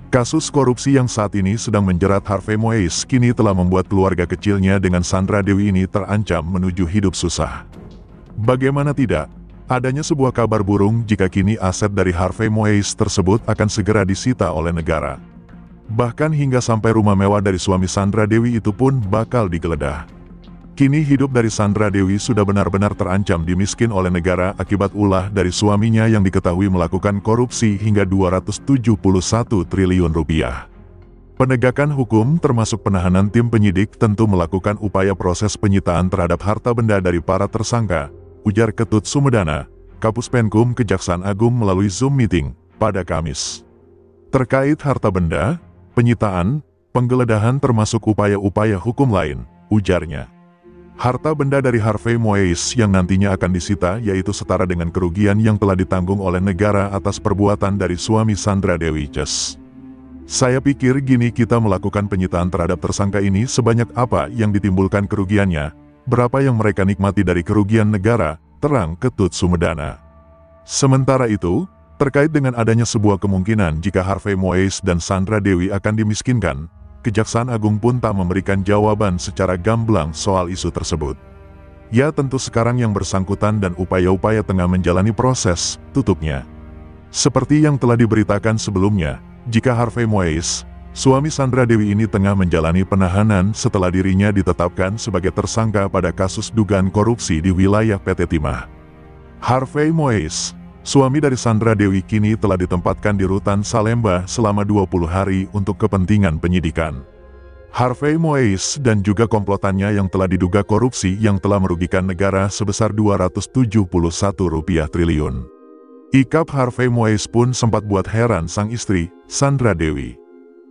Kasus korupsi yang saat ini sedang menjerat Harvey Moise kini telah membuat keluarga kecilnya dengan Sandra Dewi ini terancam menuju hidup susah. Bagaimana tidak, adanya sebuah kabar burung jika kini aset dari Harvey Moise tersebut akan segera disita oleh negara. Bahkan hingga sampai rumah mewah dari suami Sandra Dewi itu pun bakal digeledah. Kini hidup dari Sandra Dewi sudah benar-benar terancam dimiskin oleh negara akibat ulah dari suaminya yang diketahui melakukan korupsi hingga 271 triliun rupiah. Penegakan hukum termasuk penahanan tim penyidik tentu melakukan upaya proses penyitaan terhadap harta benda dari para tersangka, ujar Ketut Sumedana, Kapus Penkum Kejaksaan Agung melalui Zoom meeting pada Kamis. Terkait harta benda, penyitaan, penggeledahan termasuk upaya-upaya hukum lain, ujarnya. Harta benda dari Harvey Moise yang nantinya akan disita yaitu setara dengan kerugian yang telah ditanggung oleh negara atas perbuatan dari suami Sandra Dewi. Saya pikir gini, kita melakukan penyitaan terhadap tersangka ini sebanyak apa yang ditimbulkan kerugiannya, berapa yang mereka nikmati dari kerugian negara, terang Ketut Sumedana. Sementara itu, terkait dengan adanya sebuah kemungkinan jika Harvey Moise dan Sandra Dewi akan dimiskinkan, Kejaksaan Agung pun tak memberikan jawaban secara gamblang soal isu tersebut. Ya tentu sekarang yang bersangkutan dan upaya-upaya tengah menjalani proses, tutupnya. Seperti yang telah diberitakan sebelumnya, jika Harvey Moise, suami Sandra Dewi ini tengah menjalani penahanan setelah dirinya ditetapkan sebagai tersangka pada kasus dugaan korupsi di wilayah PT Timah. Harvey Moise, suami dari Sandra Dewi kini telah ditempatkan di Rutan Salemba selama 20 hari untuk kepentingan penyidikan. Harvey Moise dan juga komplotannya yang telah diduga korupsi yang telah merugikan negara sebesar 271 triliun. Ikap Harvey Moise pun sempat buat heran sang istri, Sandra Dewi.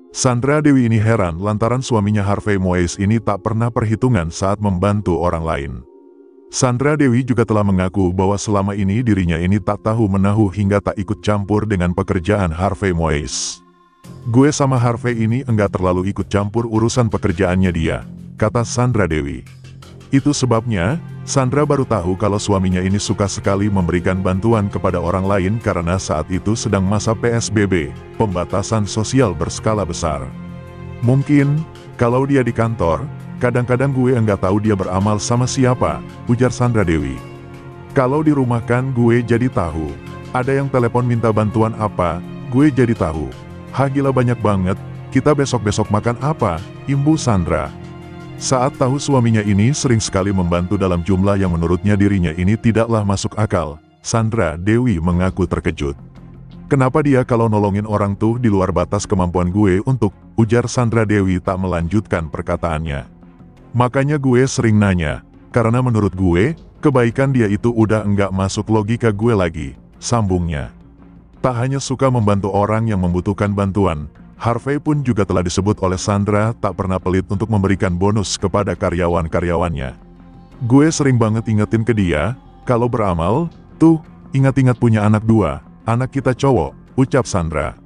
Sandra Dewi ini heran lantaran suaminya Harvey Moise ini tak pernah perhitungan saat membantu orang lain. Sandra Dewi juga telah mengaku bahwa selama ini dirinya ini tak tahu menahu hingga tak ikut campur dengan pekerjaan Harvey Moise. Gue sama Harvey ini enggak terlalu ikut campur urusan pekerjaannya dia, kata Sandra Dewi. Itu sebabnya, Sandra baru tahu kalau suaminya ini suka sekali memberikan bantuan kepada orang lain karena saat itu sedang masa PSBB, pembatasan sosial berskala besar. Mungkin, kalau dia di kantor, kadang-kadang gue enggak tahu dia beramal sama siapa, ujar Sandra Dewi. Kalau di rumah kan gue jadi tahu. Ada yang telepon minta bantuan apa, gue jadi tahu. Hah gila banyak banget, kita besok-besok makan apa, imbu Sandra. Saat tahu suaminya ini sering sekali membantu dalam jumlah yang menurutnya dirinya ini tidaklah masuk akal, Sandra Dewi mengaku terkejut. Kenapa dia kalau nolongin orang tuh di luar batas kemampuan gue untuk, ujar Sandra Dewi tak melanjutkan perkataannya. Makanya gue sering nanya, karena menurut gue, kebaikan dia itu udah enggak masuk logika gue lagi, sambungnya. Tak hanya suka membantu orang yang membutuhkan bantuan, Harvey pun juga telah disebut oleh Sandra tak pernah pelit untuk memberikan bonus kepada karyawan-karyawannya. Gue sering banget ingetin ke dia, kalau beramal, tuh, ingat-ingat punya anak 2, anak kita cowok, ucap Sandra.